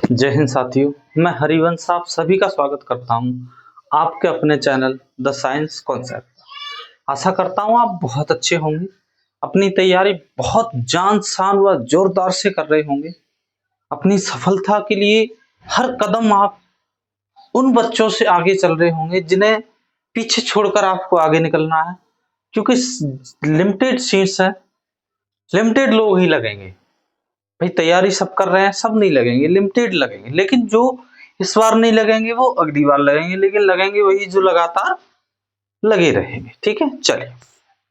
जय हिंद साथियों, मैं हरिवंश आप सभी का स्वागत करता हूं आपके अपने चैनल द साइंस कॉन्सेप्ट। आशा करता हूं आप बहुत अच्छे होंगे, अपनी तैयारी बहुत जान शान व जोरदार से कर रहे होंगे। अपनी सफलता के लिए हर कदम आप उन बच्चों से आगे चल रहे होंगे जिन्हें पीछे छोड़कर आपको आगे निकलना है, क्योंकि लिमिटेड सीट्स है, लिमिटेड लोग ही लगेंगे। भाई तैयारी सब कर रहे हैं, सब नहीं लगेंगे, लिमिटेड लगेंगे, लेकिन जो इस बार नहीं लगेंगे वो अगली बार लगेंगे, लेकिन लगेंगे वही जो लगातार लगे रहेंगे। ठीक है, चलिए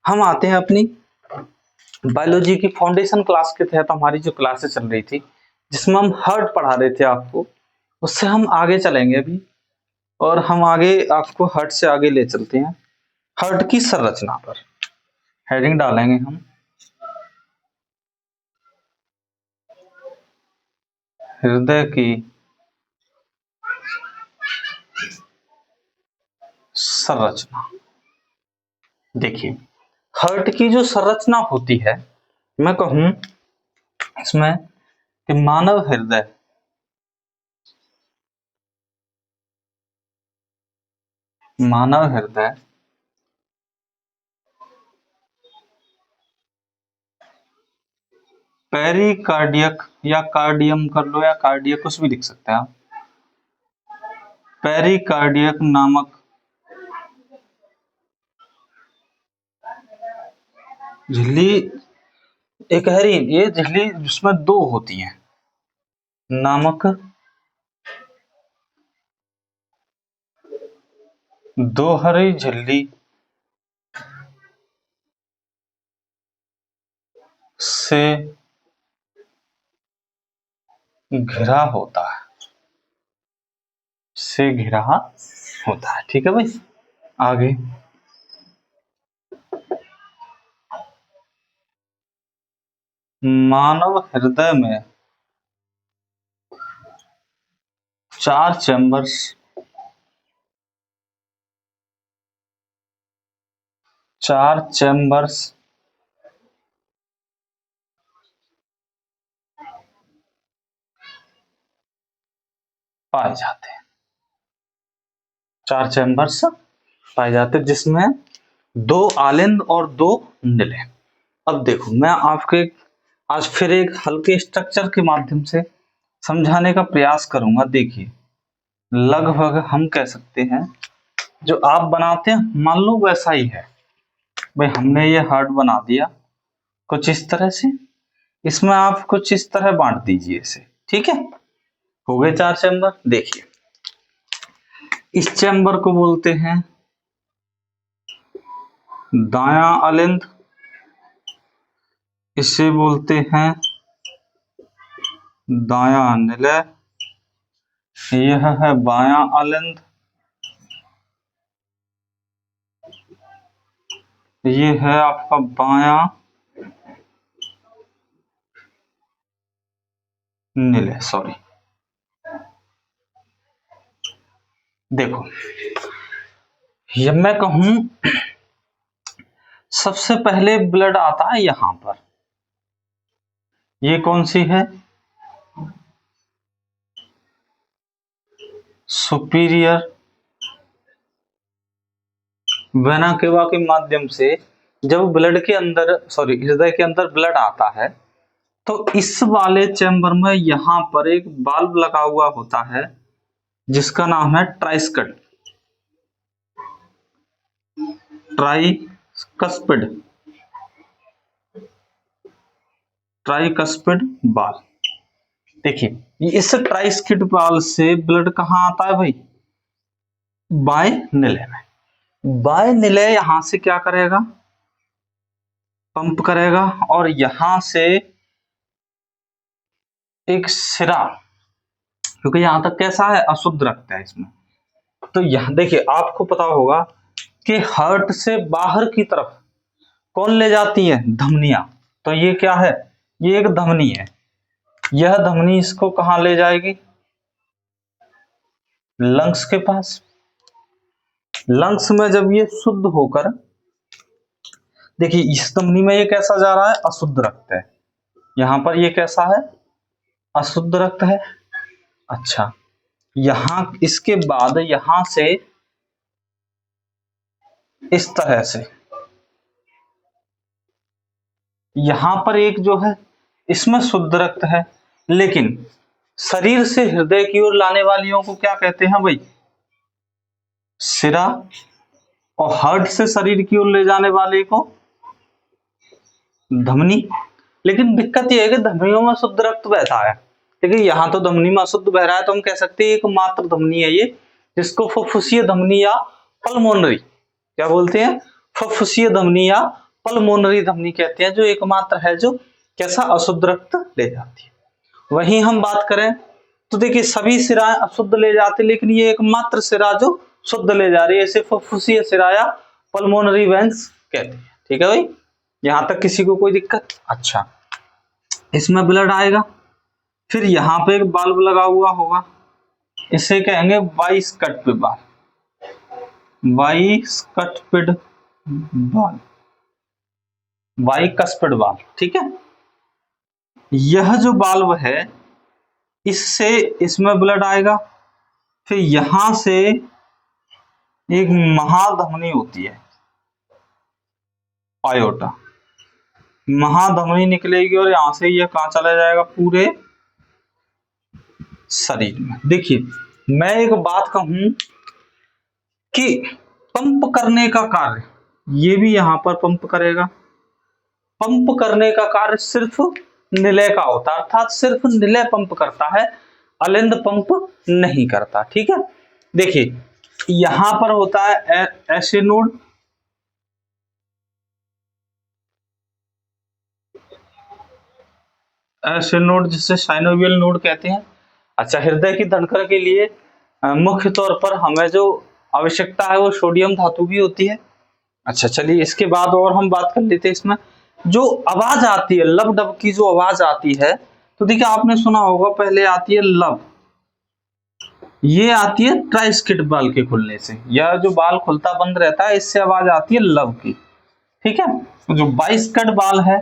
हम आते हैं अपनी बायोलॉजी की फाउंडेशन क्लास के तहत हमारी जो क्लासेस चल रही थी, जिसमें हम हर्ट पढ़ा रहे थे आपको, उससे हम आगे चलेंगे अभी। और हम आगे आपको हर्ट से आगे ले चलते हैं, हर्ट की संरचना पर हेडिंग डालेंगे हम, हृदय की संरचना। देखिए, हर्ट की जो संरचना होती है, मैं कहूं इसमें कि मानव हृदय पेरिकार्डियक या कार्डियम कर लो, या कार्डियक कुछ भी लिख सकते हैं आप, पेरिकार्डियक नामक झिल्ली एक है, ये झिल्ली जिसमें दो होती हैं नामक दोहरी झिल्ली से घिरा होता है, ठीक है भाई। आगे मानव हृदय में चार चैम्बर्स पाए जाते हैं, चार चैम्बर्स पाए जाते हैं, जिसमें दो आलिंद और दो निले। अब देखो, मैं आपके आज फिर एक हल्के स्ट्रक्चर के माध्यम से समझाने का प्रयास करूंगा। देखिए, लगभग हम कह सकते हैं जो आप बनाते हैं मान लो वैसा ही है। भाई हमने ये हार्ट बना दिया कुछ इस तरह से, इसमें आप कुछ इस तरह बांट दीजिए इसे, ठीक है। हो गए चार चैम्बर। देखिए, इस चैम्बर को बोलते हैं दायां अलिंद, इसे बोलते हैं दायां निलय, यह है बायां अलिंद, ये है आपका बायां निलय। सॉरी, देखो ये मैं कहूं सबसे पहले ब्लड आता है यहां पर, ये कौन सी है, सुपीरियर वेना केवा के माध्यम से जब ब्लड के अंदर हृदय के अंदर ब्लड आता है, तो इस वाले चैम्बर में यहां पर एक बाल्ब लगा हुआ होता है जिसका नाम है ट्राइकस्पिड बाल। देखिए, इस ट्राइस्किड बाल से ब्लड कहां आता है भाई, बाय निलय में। बाय निलय यहां से क्या करेगा, पंप करेगा, और यहां से एक सिरा, क्योंकि यहां तक कैसा है, अशुद्ध रक्त है इसमें। तो यहां देखिए, आपको पता होगा कि हार्ट से बाहर की तरफ कौन ले जाती है, धमनियां। तो ये क्या है, ये एक धमनी है, यह धमनी इसको कहां ले जाएगी, लंग्स के पास। लंग्स में जब ये शुद्ध होकर, देखिए इस धमनी में ये कैसा जा रहा है, अशुद्ध रक्त है, यहां पर ये कैसा है, अशुद्ध रक्त है। अच्छा, यहां इसके बाद यहां से इस तरह से यहां पर एक जो है इसमें शुद्ध रक्त है, लेकिन शरीर से हृदय की ओर लाने वालियों को क्या कहते हैं भाई? शिरा। और हार्ट से शरीर की ओर ले जाने वाले को धमनी। लेकिन दिक्कत यह है कि धमनियों में शुद्ध रक्त बहता है, लेकिन यहाँ तो धमनी में अशुद्ध बह रहा है, तो हम कह सकते हैं एकमात्र धमनी है ये, जिसको फुफ्फुसीय धमनी या पल्मोनरी क्या बोलते हैं? फुफ्फुसीय धमनी या पल्मोनरी धमनी कहते हैं, जो एकमात्र है जो कैसा अशुद्ध रक्त ले जाती है। वहीं हम बात करें तो देखिए सभी सिराएं अशुद्ध ले जाते, लेकिन ये एकमात्र सिरा जो शुद्ध ले जा रही है, इसे फुफ्फुसीय सिरा या पल्मोनरी वेंस कहते हैं। ठीक है भाई, यहां तक किसी को कोई दिक्कत? अच्छा, इसमें ब्लड आएगा, फिर यहाँ पे एक बाल्ब लगा हुआ होगा, इसे कहेंगे बाइस्कट बाल्ब, बाइस्कट बाल्ब, बाइकस्पिड बाल्ब। ठीक है, यह जो बाल्ब है इससे इसमें ब्लड आएगा, फिर यहां से एक महाधमनी होती है आयोटा, महाधमनी निकलेगी और यहां से यह कहां चला जाएगा? पूरे शरीर में। देखिए मैं एक बात कहूं कि पंप करने का कार्य ये भी यहां पर पंप करेगा। पंप करने का कार्य सिर्फ निलय का होता है, अर्थात सिर्फ निलय पंप करता है, अलिंद पंप नहीं करता। ठीक है, देखिए यहां पर होता है ऐसे नोड, ऐसे नोड जिसे साइनोवियल नोड कहते हैं। अच्छा, हृदय की धड़कन के लिए मुख्य तौर पर हमें जो आवश्यकता है वो सोडियम धातु की होती है। अच्छा चलिए, इसके बाद और हम बात कर लेते हैं। इसमें जो आवाज आती है लब डब की, जो आवाज आती है, तो देखिए आपने सुना होगा पहले आती है लब, ये आती है ट्राइस्किड बाल के खुलने से, यह जो बाल खुलता बंद रहता है इससे आवाज आती है लब की। ठीक है, तो जो बाइस्कट बाल है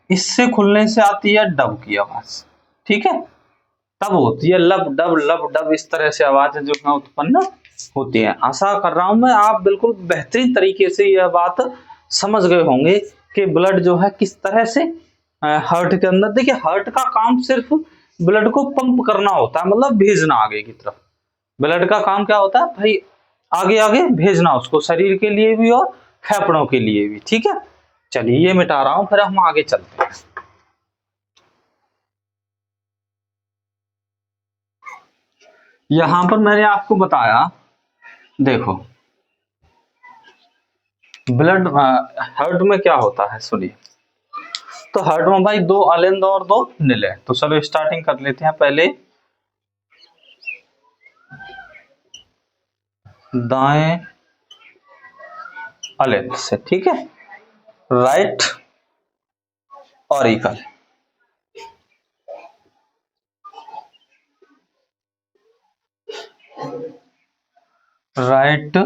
इससे खुलने से आती है डब की आवाज। ठीक है, तब होती है लब डब, इस तरह से आवाज जो है उत्पन्न होती है। आशा कर रहा हूं मैं आप बिल्कुल बेहतरीन तरीके से यह बात समझ गए होंगे कि ब्लड जो है किस तरह से हार्ट के अंदर। देखिए हार्ट का काम सिर्फ ब्लड को पंप करना होता है, मतलब भेजना आगे की तरफ। ब्लड का काम क्या होता है भाई? आगे आगे भेजना उसको, शरीर के लिए भी और फेफड़ों के लिए भी। ठीक है, चलिए ये मिटा रहा हूं, फिर हम आगे चलते हैं। यहां पर मैंने आपको बताया, देखो ब्लड हार्ट में क्या होता है सुनिए। तो हार्ट में भाई दो अलिंद और दो निलय। तो चलो स्टार्टिंग कर लेते हैं पहले दाएं अलिंद से। ठीक है, राइट ऑरिकल, राइट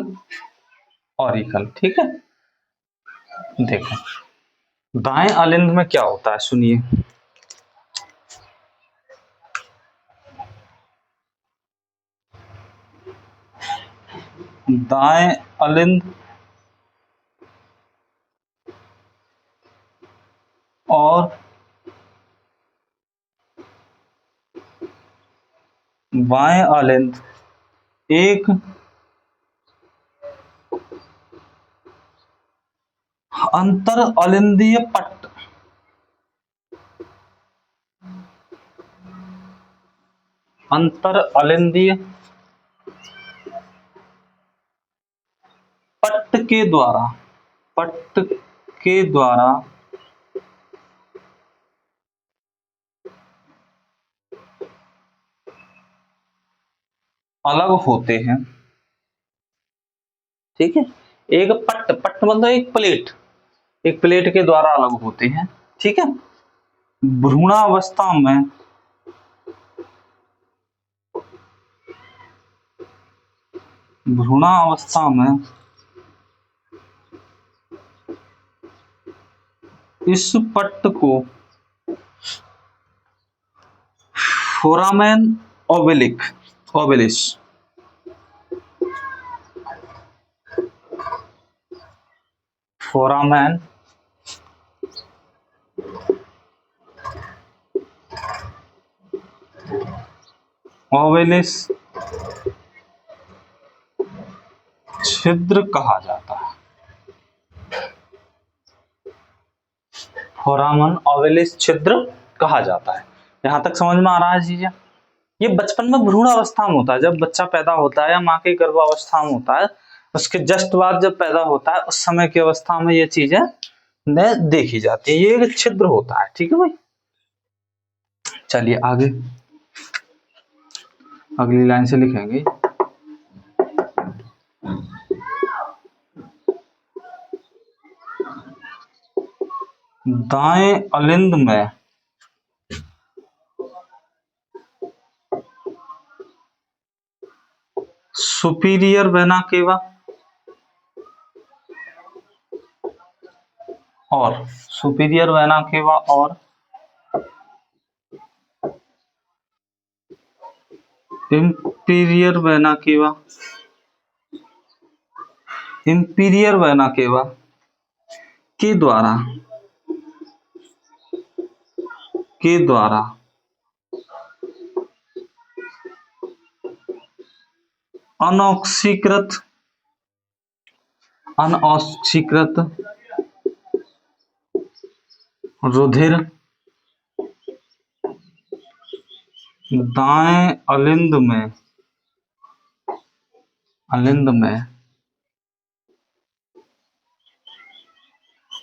ऑरिकल। ठीक है, देखो दाएं अलिंद में क्या होता है सुनिए। दाएं अलिंद और बाएं अलिंद एक अंतर अलिंदीय पट्ट, अंतर अलिंदीय पट्ट के द्वारा, पट्ट के द्वारा अलग होते हैं। ठीक है, एक पट्ट, पट्ट मतलब एक प्लेट, एक प्लेट के द्वारा अलग होते हैं। ठीक है, भ्रूणावस्था में भ्रूणावस्था में इस पट्ट को फोरामेन ओबेलिक, ओबेलिस, फोरामेन, ओवेलिस छिद्र कहा जाता है। फोरामन ओवेलिस छिद्र कहा जाता है। यहां तक समझ में आ रहा है चीजें? ये बचपन में भ्रूण अवस्था में होता है, जब बच्चा पैदा होता है या माँ की गर्भावस्था में होता है, उसके जस्ट बाद जब पैदा होता है उस समय की अवस्था में ये चीजें देखी जाती है। ये एक छिद्र होता है। ठीक है भाई, चलिए आगे अगली लाइन से लिखेंगे। दाएं अलिंद में सुपीरियर वेना केवा और सुपीरियर वेना केवा और imperial vena cava, imperial vena cava के द्वारा अनऑक्सीकृत रुधिर दाएं अलिंद में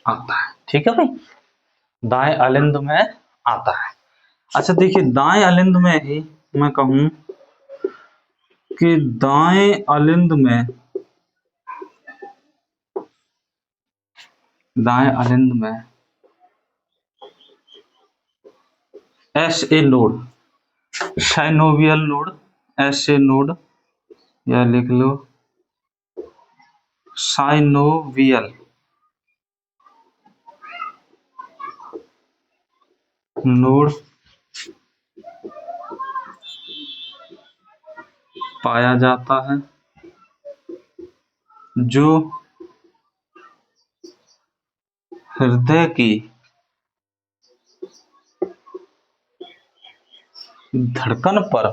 आता है। ठीक है भाई, दाएं अलिंद में आता है। अच्छा देखिए, दाएं अलिंद में ही मैं कहूं कि दाएं अलिंद में S A node, synovial node, S A node या लिख लो साइनोवियल नोड पाया जाता है, जो हृदय की धड़कन पर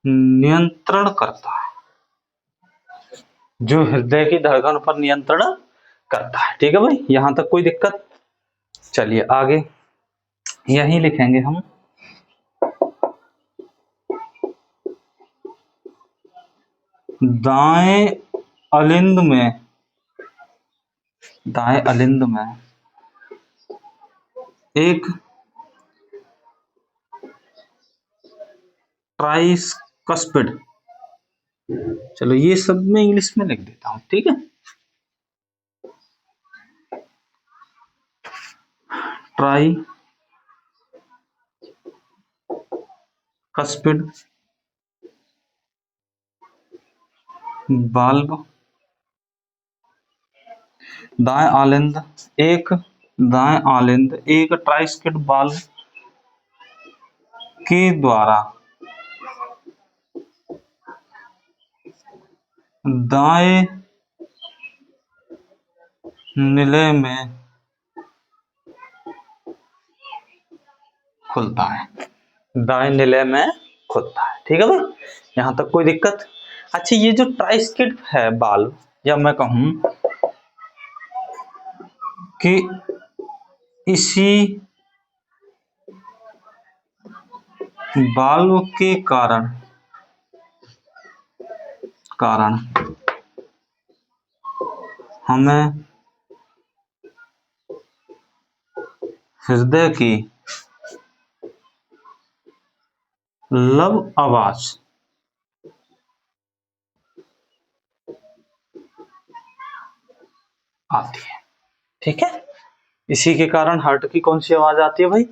नियंत्रण करता है, जो हृदय की धड़कन पर नियंत्रण करता है। ठीक है भाई, यहां तक कोई दिक्कत? चलिए आगे यही लिखेंगे हम। दाएं अलिंद में एक ट्राइस्कस्पिड, चलो ये सब मैं इंग्लिश में लिख देता हूं। ठीक है, ट्राइस्कस्पिड बाल्ब दाएं आलिंद एक ट्राइस्किड बाल्ब के द्वारा दाएं निलय में खुलता है, दाएं निलय में खुलता है। ठीक है भाई, यहां तक कोई दिक्कत? अच्छा, ये जो ट्राइस्किड है बाल्ब, या मैं कहूं कि इसी बाल्ब के कारण हमें हृदय की लव आवाज आती है। ठीक है, इसी के कारण हार्ट की कौन सी आवाज आती है भाई?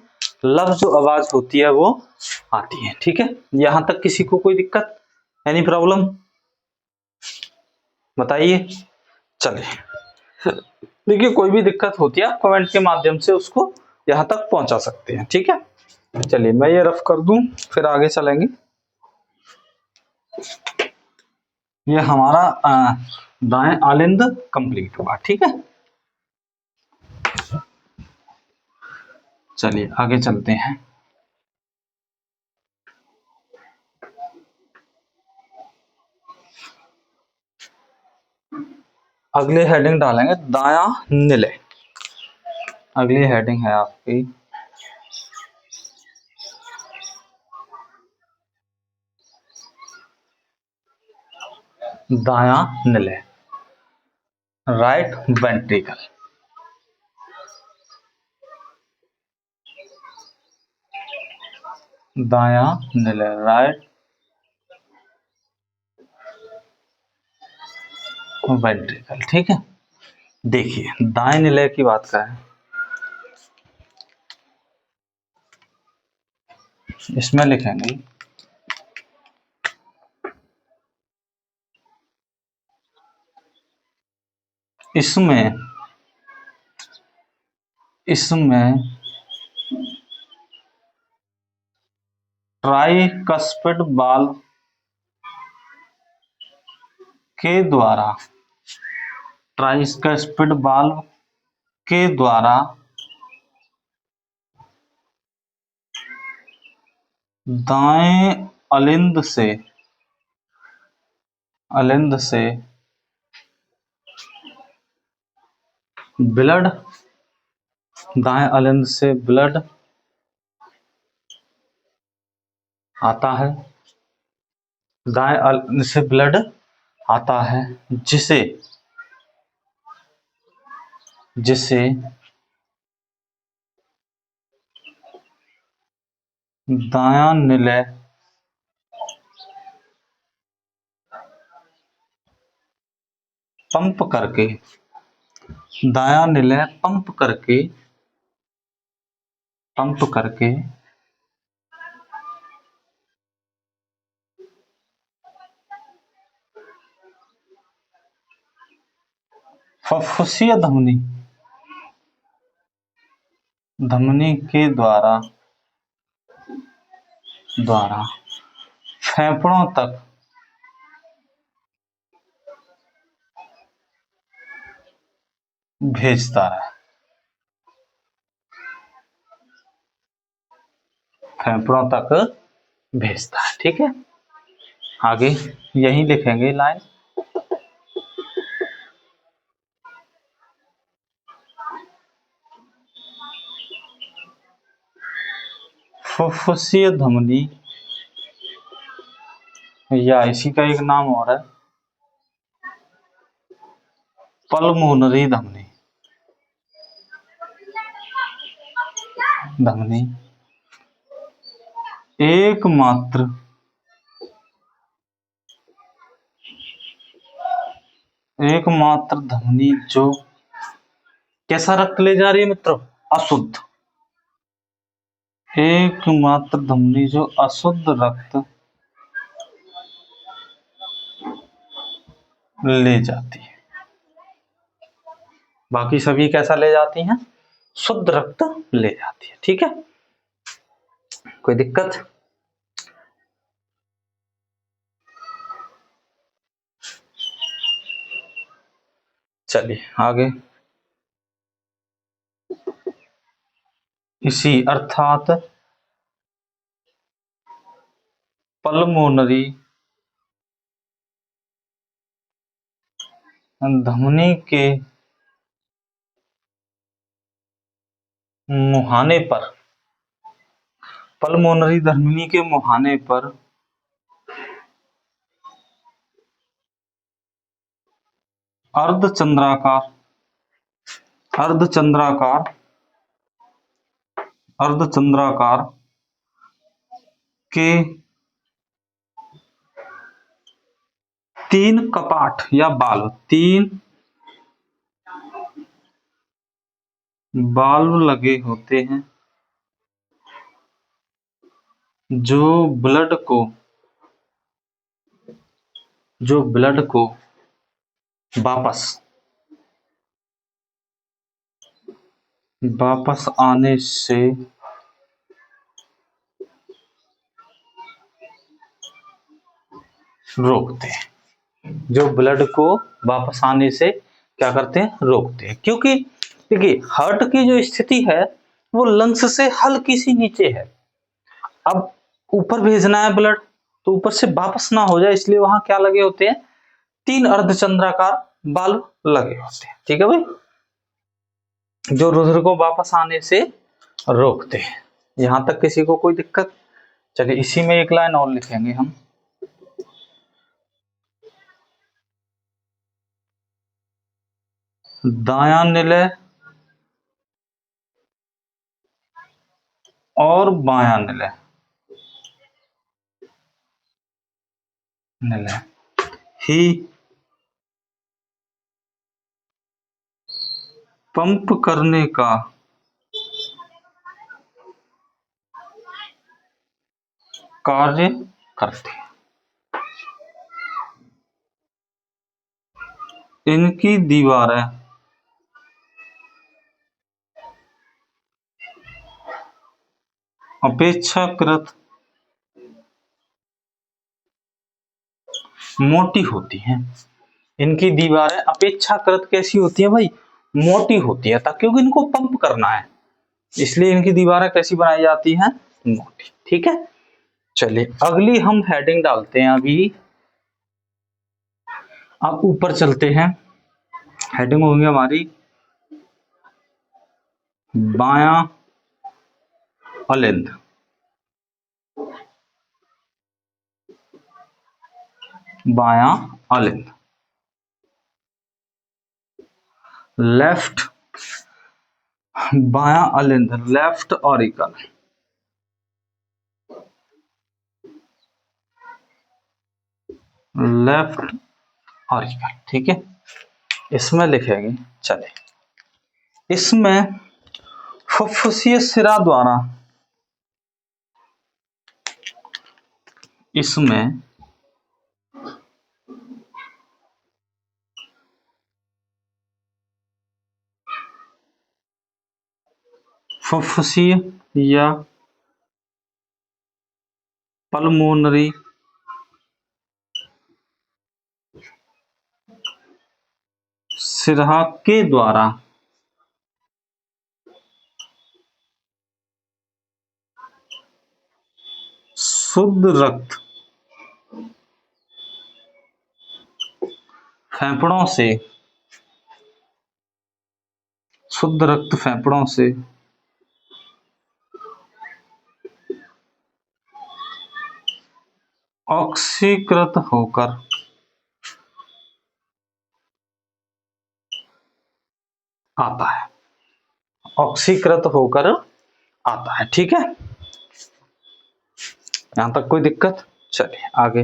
लव जो आवाज होती है वो आती है। ठीक है, यहां तक किसी को कोई दिक्कत, एनी प्रॉब्लम बताइए? चलिए देखिए कोई भी दिक्कत होती है आप कमेंट के माध्यम से उसको यहाँ तक पहुंचा सकते हैं, ठीक है। चलिए मैं ये रफ कर दूं, फिर आगे चलेंगे। ये हमारा दाएं आलिंद कंप्लीट हुआ, ठीक है। चलिए आगे चलते हैं। अगली हेडिंग डालेंगे दायां निलय। अगली हेडिंग है आपकी दायां निलय, राइट वेंट्रिकल। दायां निलय, राइट वेंट्रिकल, ठीक है। देखिए दाएं निलय की बात करें, इसमें लिखेंगे इसमें ट्राइकस्पिड बाल्व के द्वारा ट्राइकस्पिड बाल्व के द्वारा दाएं अलिंद से ब्लड, दाएं अलिंद से ब्लड आता है, दाएं अलिंद से ब्लड आता है, जिसे दायां निलय पंप करके, दायां निलय पंप करके फुफ्फुसीय धमनी के द्वारा फेफड़ों तक भेजता है, फेफड़ों तक भेजता है, ठीक है। आगे यही लिखेंगे लाइन, फुफ्फुसीय धमनी, या इसी का एक नाम और है पल्मोनरी धमनी एकमात्र धमनी जो कैसा रक्त ले जा रही है मित्रों, अशुद्ध, एकमात्र धमनी जो अशुद्ध रक्त ले जाती है, बाकी सभी कैसा ले जाती हैं, शुद्ध रक्त ले जाती है, ठीक है। कोई दिक्कत? चलिए आगे, इसी अर्थात पल्मोनरी धमनी के मुहाने पर, पल्मोनरी धमनी के मुहाने पर अर्धचंद्राकार के 3 कपाट या बाल्व, 3 बाल्व लगे होते हैं जो ब्लड को वापस वापस आने से रोकते हैं, जो ब्लड को वापस आने से क्या करते हैं, रोकते हैं। क्योंकि देखिए हार्ट की जो स्थिति है वो लंग्स से हल्की सी नीचे है। अब ऊपर भेजना है ब्लड, तो ऊपर से वापस ना हो जाए इसलिए वहां क्या लगे होते हैं, 3 अर्धचंद्राकार बाल्ब लगे होते हैं। ठीक है भाई, जो रुधिर को वापस आने से रोकते हैं। यहां तक किसी को कोई दिक्कत? चलिए इसी में एक लाइन और लिखेंगे हम। दायां निलय और बायां निलय निलय ही पंप करने का कार्य करते हैं। इनकी दीवारें अपेक्षाकृत मोटी होती हैं। इनकी दीवारें अपेक्षाकृत कैसी होती हैं भाई, मोटी होती है, ताकि क्योंकि इनको पंप करना है, इसलिए इनकी दीवारें कैसी बनाई जाती हैं, मोटी। ठीक है, चलिए अगली हम हेडिंग डालते हैं अभी। अब ऊपर चलते हैं, हेडिंग होंगी हमारी बायां अलिंद। बायां अलिंद, लेफ्ट, बायां अलिंद लेफ्ट ऑरिकल, लेफ्ट ऑरिकल। ठीक है, इसमें लिखेंगे, चले इसमें फुफ्फुसीय सिरा द्वारा, इसमें फुफ्फुसीय या पल्मोनरी सिरा के द्वारा शुद्ध रक्त फेफड़ों से, शुद्ध रक्त फेफड़ों से ऑक्सीकृत होकर आता है, ऑक्सीकृत होकर आता है। ठीक है, यहां तक कोई दिक्कत? चलिए आगे।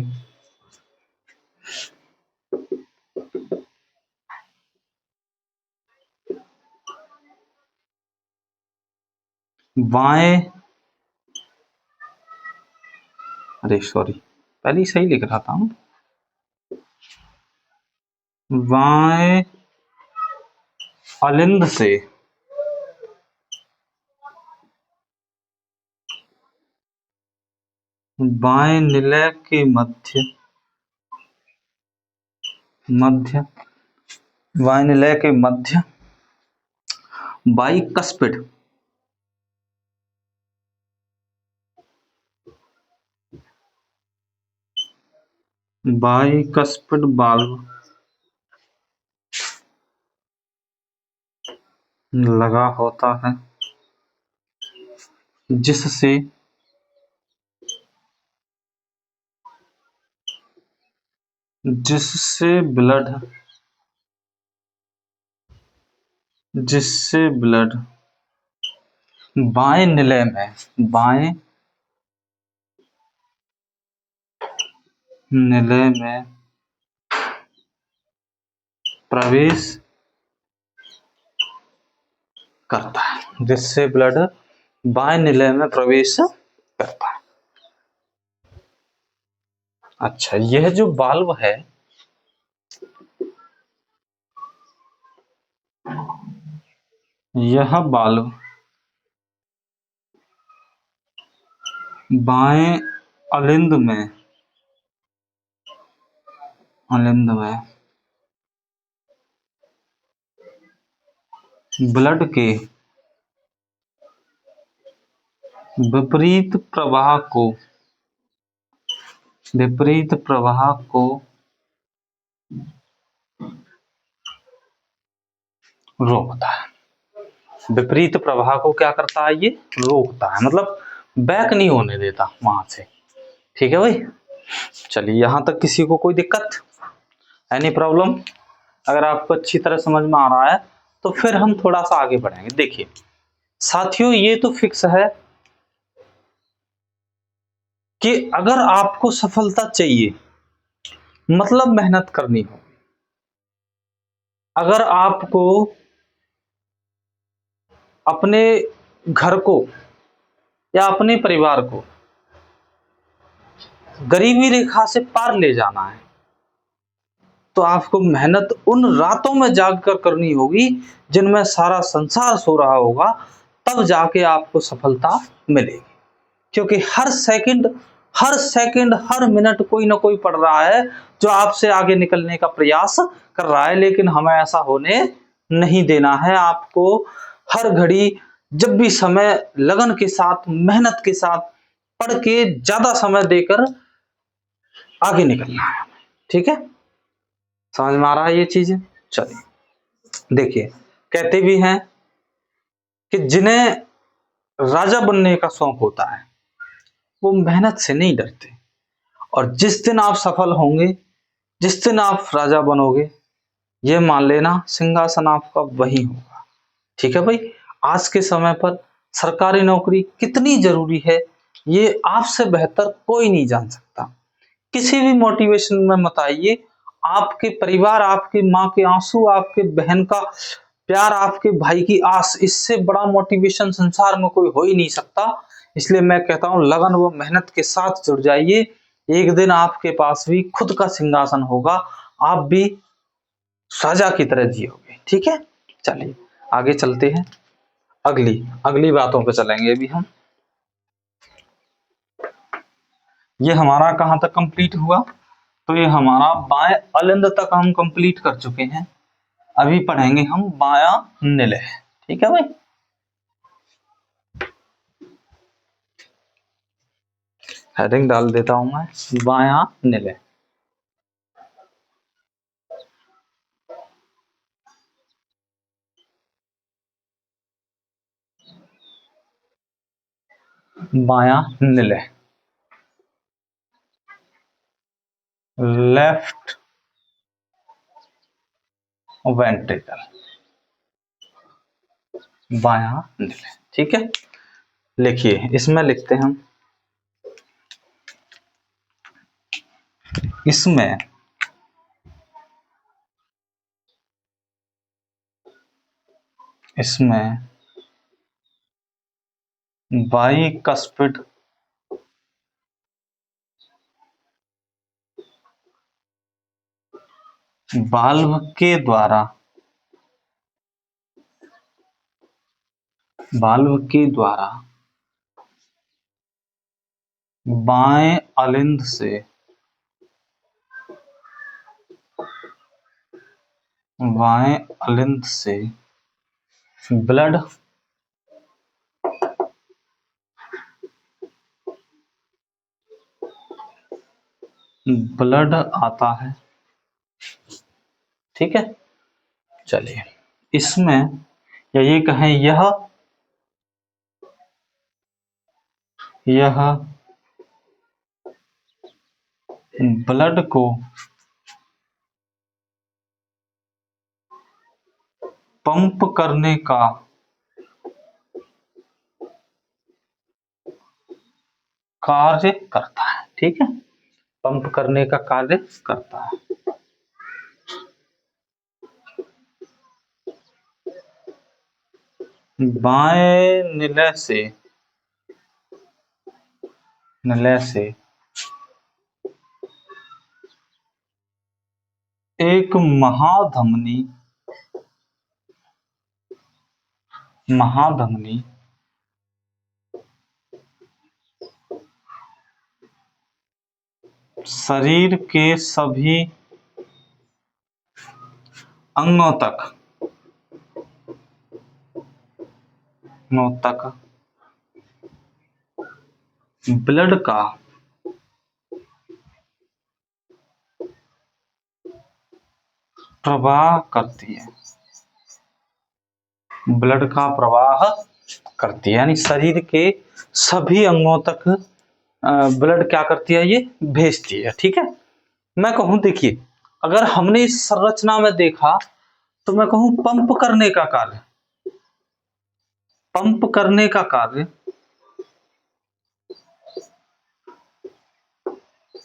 बाएं, अरे सॉरी, पहले ही सही लिख रहा था हूं। बाएं अलिंद से बाएं निलय के मध्य, मध्य बाएं निलय के मध्य बाइकस्पिड, बाइकस्पिड बाल्व लगा होता है, जिससे जिससे ब्लड, जिससे ब्लड बाएं निलय में, बाएं निलय में प्रवेश करता है, जिससे ब्लड बाएं निलय में प्रवेश करता है। अच्छा, यह जो वाल्व है यह बाल्व बाएं अलिंद में ब्लड के विपरीत प्रवाह को रोकता है। विपरीत प्रवाह को क्या करता है? ये रोकता है, मतलब बैक नहीं होने देता वहां से। ठीक है भाई, चलिए यहां तक किसी को कोई दिक्कत, एनी प्रॉब्लम? अगर आपको अच्छी तरह समझ में आ रहा है तो फिर हम थोड़ा सा आगे बढ़ेंगे। देखिए साथियों, ये तो फिक्स है कि अगर आपको सफलता चाहिए मतलब मेहनत करनी हो। अगर आपको अपने घर को या अपने परिवार को गरीबी रेखा से पार ले जाना है तो आपको मेहनत उन रातों में जागकर करनी होगी जिनमें सारा संसार सो रहा होगा, तब जाके आपको सफलता मिलेगी। क्योंकि हर सेकंड हर मिनट कोई ना कोई पड़ रहा है जो आपसे आगे निकलने का प्रयास कर रहा है, लेकिन हमें ऐसा होने नहीं देना है। आपको हर घड़ी जब भी समय लगन के साथ मेहनत के साथ पढ़ के ज्यादा समय देकर आगे निकलना है। ठीक है, समझ में आ रहा है ये चीजें? चलिए देखिए, कहते भी हैं कि जिन्हें राजा बनने का शौक होता है वो मेहनत से नहीं डरते, और जिस दिन आप सफल होंगे, जिस दिन आप राजा बनोगे, ये मान लेना सिंहासन आपका वही होगा। ठीक है भाई, आज के समय पर सरकारी नौकरी कितनी जरूरी है ये आपसे बेहतर कोई नहीं जान सकता। किसी भी मोटिवेशन में मत आइए। आपके परिवार, आपकी माँ के आंसू, आपके बहन का प्यार, आपके भाई की आस, इससे बड़ा मोटिवेशन संसार में कोई हो ही नहीं सकता। इसलिए मैं कहता हूं लगन व मेहनत के साथ जुड़ जाइए। एक दिन आपके पास भी खुद का सिंहासन होगा, आप भी राजा की तरह जियोगे। ठीक है, चलिए आगे चलते हैं, अगली अगली बातों पे चलेंगे अभी हम। ये हमारा कहां तक कंप्लीट हुआ? तो ये हमारा बाएं अलिंद तक हम कंप्लीट कर चुके हैं। अभी पढ़ेंगे हम बायां निलय। ठीक है भाई, हेडिंग डाल देता हूं मैं, बायां निलय। बायां निलय, लेफ्ट वेंट्रिकल, बायां निलय। ठीक है, लिखिए, इसमें लिखते हैं हम, इसमें बाइकस्पिड वाल्व के द्वारा बाएं अलिंद से ब्लड आता है। ठीक है, चलिए इसमें, या ये कहें यह ब्लड को पंप करने का कार्य करता है। ठीक है, पंप करने का कार्य करता है। बाएं निलय से एक महाधमनी महाधमनी शरीर के सभी अंगों तक ब्लड का प्रवाह करती है। ब्लड का प्रवाह करती है, यानी शरीर के सभी अंगों तक ब्लड क्या करती है, ये भेजती है। ठीक है, मैं कहूं देखिए, अगर हमने इस संरचना में देखा तो मैं कहूं पंप करने का कार्य, पंप करने का कार्य,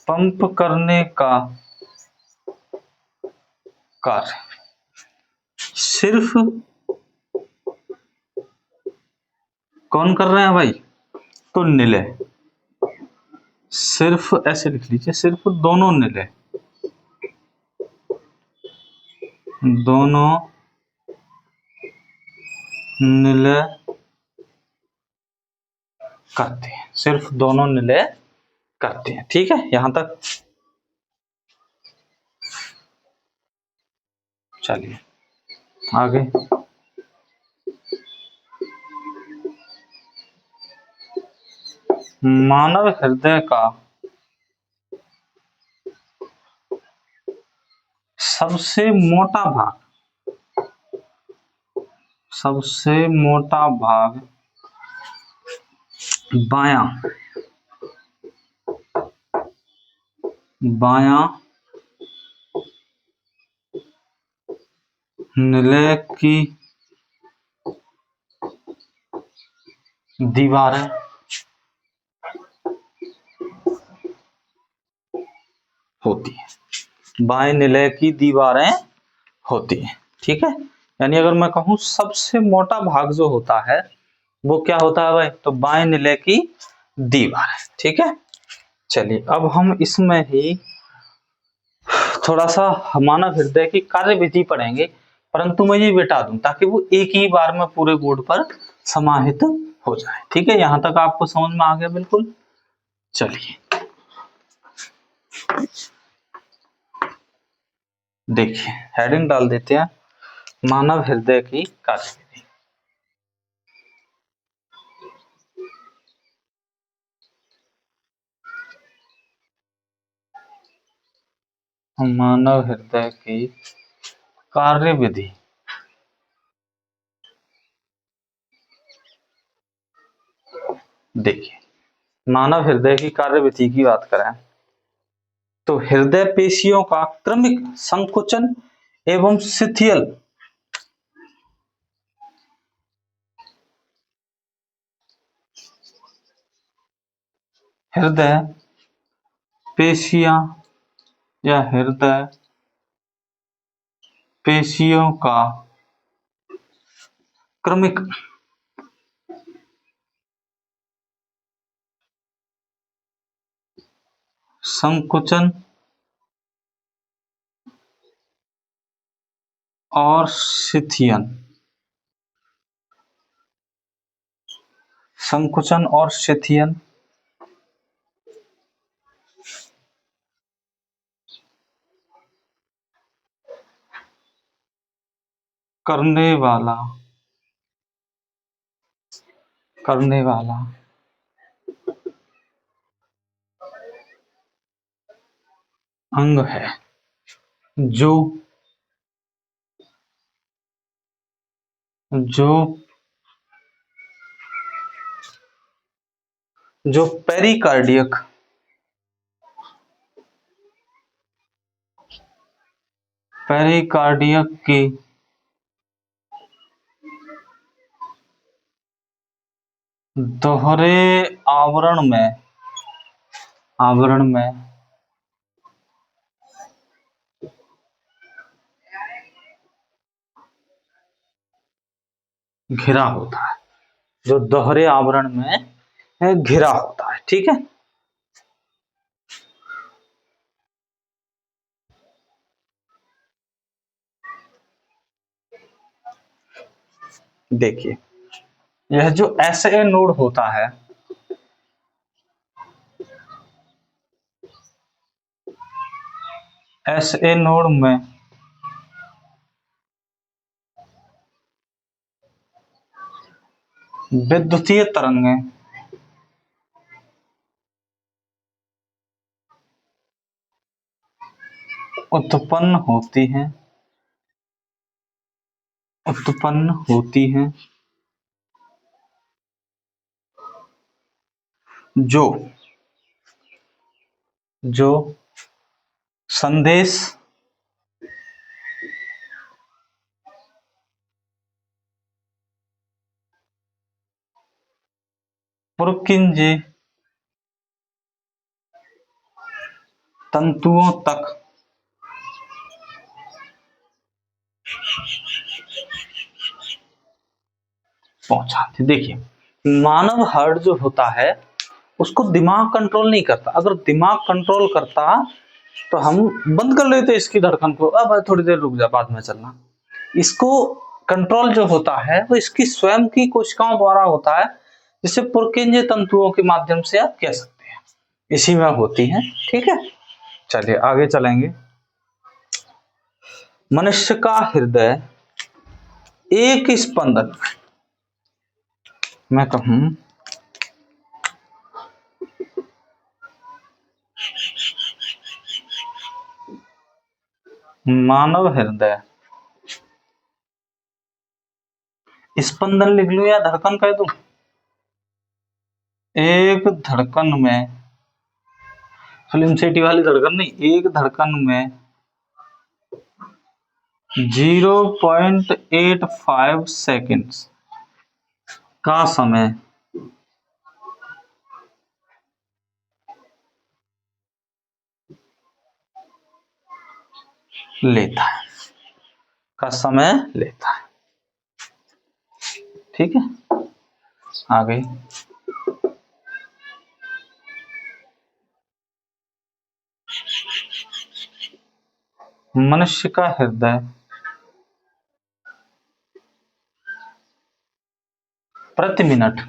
पंप करने का कार्य सिर्फ कौन कर रहे हैं भाई, तो निलय, सिर्फ ऐसे लिख लीजिए, सिर्फ दोनों निलय, दोनों निलय करते हैं, सिर्फ दोनों निलय करते हैं। ठीक है, यहां तक चलिए आगे। मानव हृदय का सबसे मोटा भाग, सबसे मोटा भाग बायां, बायां निलय की दीवारें होती है, बाएं निलय की दीवारें होती हैं। ठीक है, यानी अगर मैं कहूं सबसे मोटा भाग जो होता है वो क्या होता है भाई, तो बाएं निलय की दीवार। ठीक है, चलिए अब हम इसमें ही थोड़ा सा मानव हृदय की कार्यविधि पढ़ेंगे, परंतु मैं ये बेटा दूं ताकि वो एक ही बार में पूरे बोर्ड पर समाहित हो जाए। ठीक है, यहां तक आपको समझ में आ गया बिल्कुल। चलिए देखिए, हेडिंग डाल देते हैं, मानव हृदय की कार्यविधि। मानव हृदय की कार्यविधि। देखिए, मानव हृदय की कार्यविधि की बात करें तो हृदय पेशियों का क्रमिक संकुचन एवं शिथिल, हृदय पेशियां या हृदय पेशियों का क्रमिक संकुचन और शिथिलन, संकुचन और शिथिलन करने वाला, करने वाला अंग है, जो जो जो पेरिकार्डियक, पेरिकार्डियक की दोहरे आवरण में घिरा होता है, जो दोहरे आवरण में घिरा होता है। ठीक है, देखिए यह जो SA नोड होता है, SA नोड में विद्युतीय तरंगें उत्पन्न होती हैं जो संदेश पुरकिंजे तंतुओं तक पहुंचाते। देखिए, मानव हार्ट जो होता है उसको दिमाग कंट्रोल नहीं करता। अगर दिमाग कंट्रोल करता तो हम बंद कर लेते इसकी धड़कन को, अब थोड़ी देर रुक जा, बाद में चलना। इसको कंट्रोल जो होता है वो इसकी स्वयं की कोशिकाओं द्वारा होता है, जिसे पुरकिंजे तंतुओं के माध्यम से आप कह सकते हैं, इसी में होती है। ठीक है, चलिए आगे चलेंगे। मनुष्य का हृदय एक स्पंदन, मैं कहूं मानव हृदय, स्पंदन लिख लूं या धड़कन कह दूं? एक धड़कन में, फिल्म सिटी वाली धड़कन नहीं, एक धड़कन में 0.85 सेकेंड्स का समय लेता है, ठीक है। आगे, मनुष्य का हृदय प्रति मिनट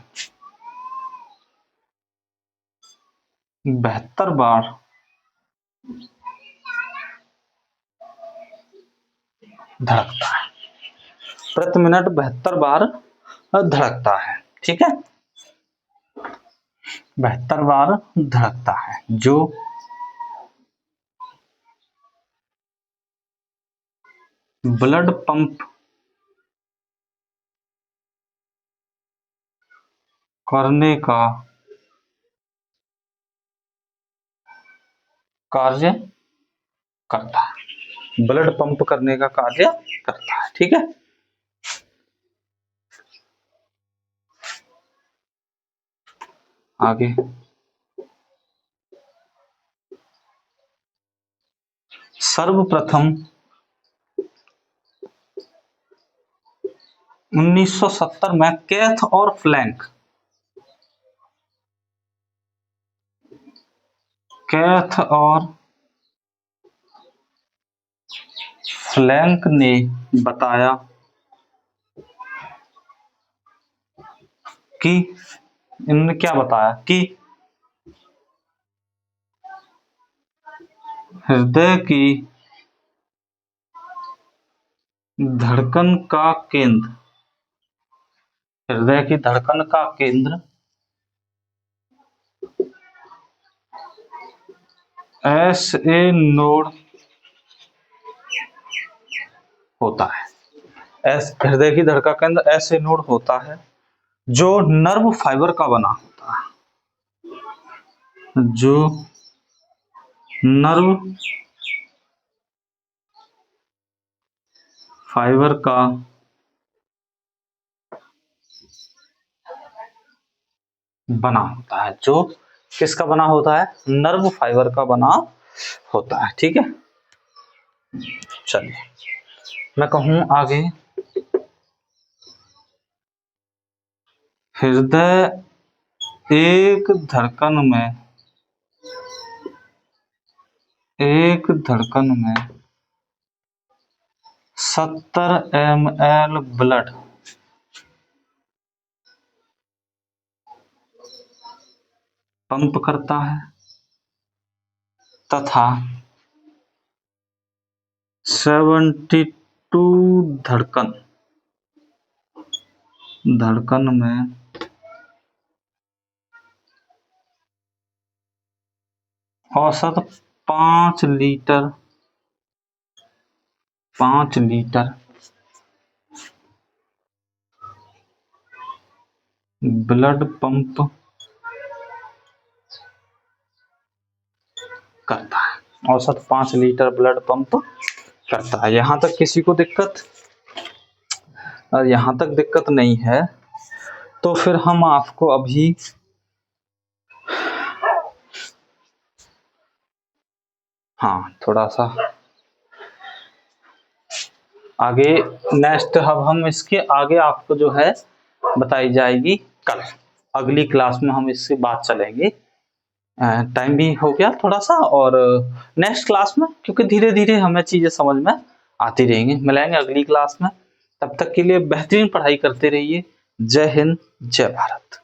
72 बार धड़कता है, प्रति मिनट 72 बार धड़कता है, ठीक है, 72 बार धड़कता है, जो ब्लड पंप करने का कार्य करता है, ब्लड पंप करने का कार्य करता है, ठीक है। आगे, सर्वप्रथम 1970 में कैथ और फ्लैंक ने बताया कि, इन्होंने क्या बताया कि हृदय की धड़कन का केंद्र SA नोड होता है। हृदय की धड़कन का केंद्र SA नोड होता है, जो नर्व फाइबर का बना होता है, जो नर्व फाइबर का बना होता है, जो किसका बना होता है? नर्व फाइबर का बना होता है, ठीक है। चलिए मैं कहूं आगे, हृदय एक धड़कन में 70 ml ब्लड पंप करता है तथा 72 धड़कन में औसत 5 लीटर ब्लड पंप करता है। औसत 5 लीटर ब्लड पंप करता है। यहाँ तक किसी को दिक्कत? यहाँ तक दिक्कत नहीं है तो फिर हम आपको अभी थोड़ा सा आगे नेक्स्ट, अब हम इसके आगे आपको जो है बताई जाएगी कल, अगली क्लास में हम इससे बात चलेंगे। टाइम भी हो गया थोड़ा सा, और नेक्स्ट क्लास में, क्योंकि धीरे धीरे हमें चीजें समझ में आती रहेंगी। मिलेंगे अगली क्लास में, तब तक के लिए बेहतरीन पढ़ाई करते रहिए। जय हिंद, जय भारत।